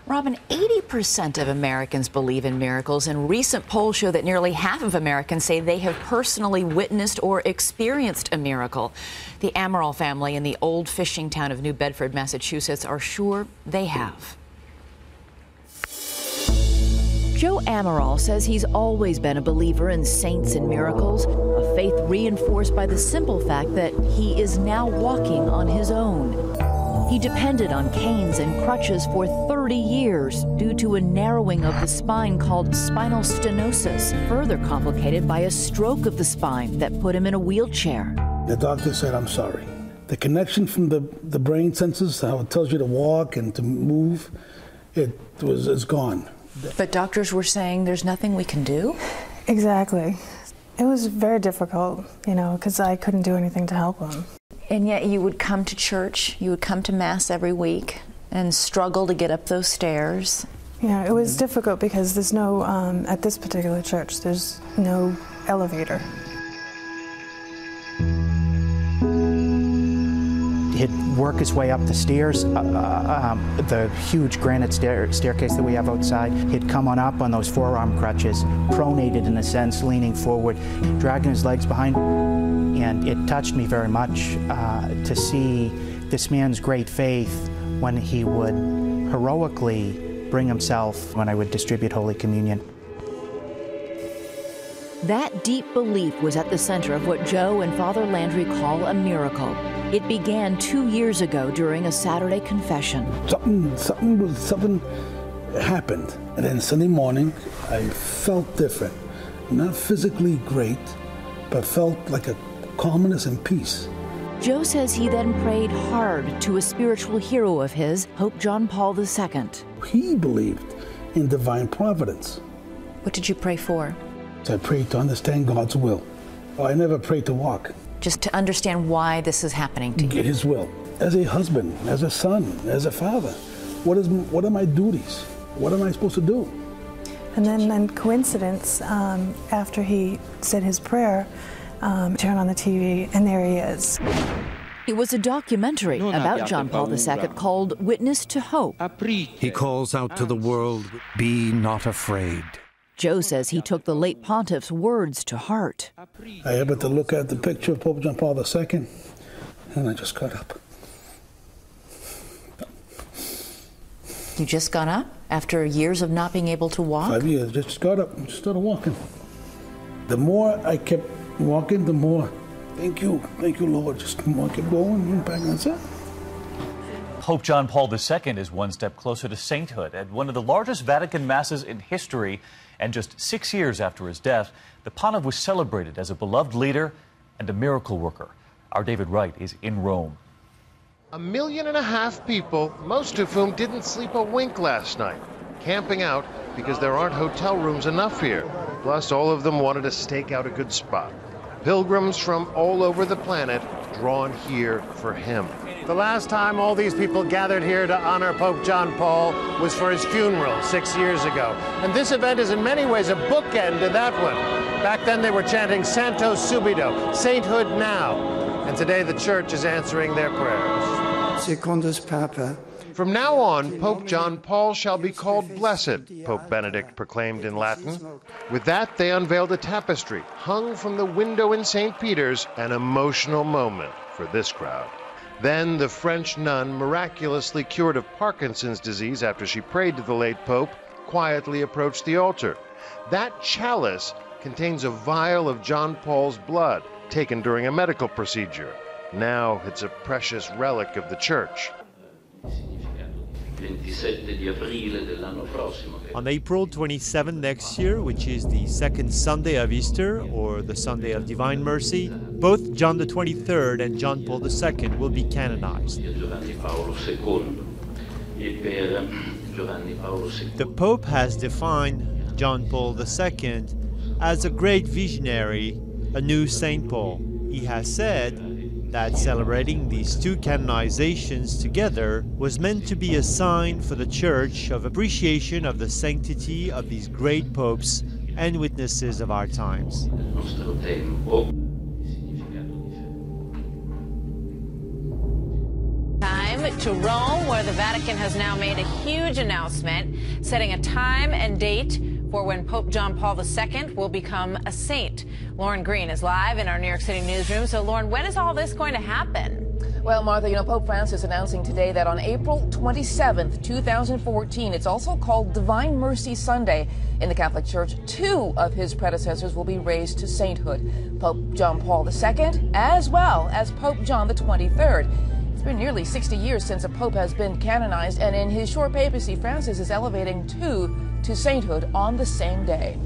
Robin, 80% of Americans believe in miracles, and recent polls show that nearly half of Americans say they have personally witnessed or experienced a miracle. The Amaral family in the old fishing town of New Bedford, Massachusetts, are sure they have. Joe Amaral says he's always been a believer in saints and miracles, a faith reinforced by the simple fact that he is now walking on his own. He depended on canes and crutches for 30 years due to a narrowing of the spine called spinal stenosis, further complicated by a stroke of the spine that put him in a wheelchair. The doctor said, "I'm sorry." The connection from the brain senses, how it tells you to walk and to move, it's gone. But doctors were saying there's nothing we can do? Exactly. It was very difficult, because I couldn't do anything to help him. And yet you would come to church, you would come to Mass every week and struggle to get up those stairs. Yeah, it was difficult because there's no, at this particular church, there's no elevator. He'd work his way up the stairs, the huge granite staircase that we have outside. He'd come on up on those forearm crutches, pronated in a sense, leaning forward, dragging his legs behind. And it touched me very much to see this man's great faith when he would heroically bring himself when I would distribute Holy Communion. That deep belief was at the center of what Joe and Father Landry call a miracle. It began 2 years ago during a Saturday confession. Something happened, and then Sunday morning I felt different. Not physically great, but felt like a calmness and peace. Joe says he then prayed hard to a spiritual hero of his, Pope John Paul II. He believed in divine providence. What did you pray for? So I prayed to understand God's will. I never prayed to walk. Just to understand why this is happening to you. His will. As a husband, as a son, as a father, what are my duties? What am I supposed to do? And then in coincidence, after he said his prayer, turn on the TV, and there he is. It was a documentary about John Paul II called Witness to Hope. He calls out to the world, "Be not afraid." Joe says he took the late pontiff's words to heart. I happened to look at the picture of Pope John Paul II, and I just got up. You just got up after years of not being able to walk? 5 years, just got up and started walking. The more I kept walking, the more, thank you, Lord, just the more I kept going and back, and that's it. Pope John Paul II is one step closer to sainthood at one of the largest Vatican masses in history. And just 6 years after his death, the pontiff was celebrated as a beloved leader and a miracle worker. Our David Wright is in Rome. 1.5 million people, most of whom didn't sleep a wink last night, camping out because there aren't hotel rooms enough here. Plus, all of them wanted to stake out a good spot. Pilgrims from all over the planet drawn here for him. The last time all these people gathered here to honor Pope John Paul was for his funeral 6 years ago. And this event is in many ways a bookend to that one. Back then they were chanting Santo Subito, Sainthood now. And today the church is answering their prayers. Secundus Papa. From now on, Pope John Paul shall be called Blessed, Pope Benedict proclaimed in Latin. With that, they unveiled a tapestry hung from the window in St. Peter's, an emotional moment for this crowd. Then the French nun, miraculously cured of Parkinson's disease after she prayed to the late Pope, quietly approached the altar. That chalice contains a vial of John Paul's blood, taken during a medical procedure. Now it's a precious relic of the church. On April 27 next year, which is the second Sunday of Easter, or the Sunday of Divine Mercy, both John the 23rd and John Paul II will be canonized. The Pope has defined John Paul II as a great visionary, a new Saint Paul. He has said that celebrating these two canonizations together was meant to be a sign for the Church of appreciation of the sanctity of these great popes and witnesses of our times. Time to Rome, where the Vatican has now made a huge announcement, setting a time and date for when Pope John Paul II will become a saint. Lauren Green is live in our New York City newsroom. So, Lauren, when is all this going to happen? Well, Martha, Pope Francis announcing today that on April 27th, 2014, it's also called Divine Mercy Sunday in the Catholic Church. 2 of his predecessors will be raised to sainthood, Pope John Paul II, as well as Pope John the 23rd. It's been nearly 60 years since a pope has been canonized, and in his short papacy, Francis is elevating 2 to sainthood on the same day.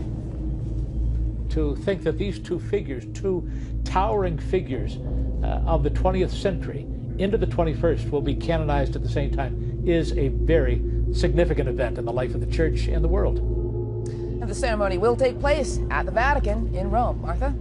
To think that these 2 figures, 2 towering figures of the 20th century into the 21st will be canonized at the same time is a very significant event in the life of the Church and the world. And the ceremony will take place at the Vatican in Rome. Martha?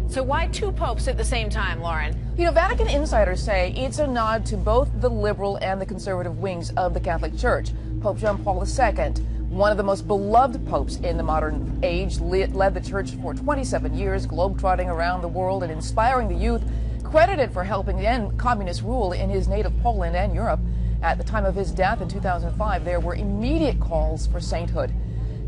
So why 2 popes at the same time, Lauren? Vatican insiders say it's a nod to both the liberal and the conservative wings of the Catholic Church. Pope John Paul II, one of the most beloved popes in the modern age, led the church for 27 years, globetrotting around the world and inspiring the youth, credited for helping end communist rule in his native Poland and Europe. At the time of his death in 2005, there were immediate calls for sainthood.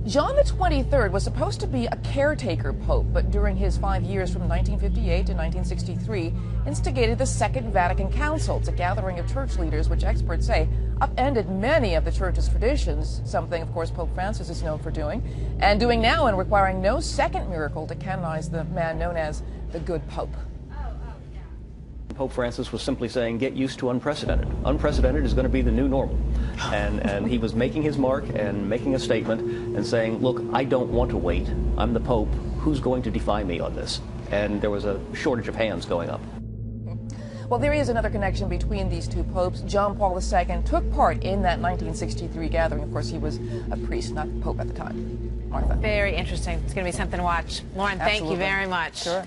John the 23rd was supposed to be a caretaker pope, but during his 5 years from 1958 to 1963, instigated the Second Vatican Council. It's a gathering of church leaders, which experts say upended many of the church's traditions, something, of course, Pope Francis is known for doing, and doing now, and requiring no second miracle to canonize the man known as the Good Pope. Pope Francis was simply saying, get used to unprecedented. Unprecedented is going to be the new normal. And he was making his mark and making a statement and saying, look, I don't want to wait. I'm the Pope. Who's going to defy me on this? And there was a shortage of hands going up. Well, there is another connection between these 2 popes. John Paul II took part in that 1963 gathering. Of course, he was a priest, not pope at the time. Martha? Very interesting. It's going to be something to watch. Lauren, thank you very much. Sure.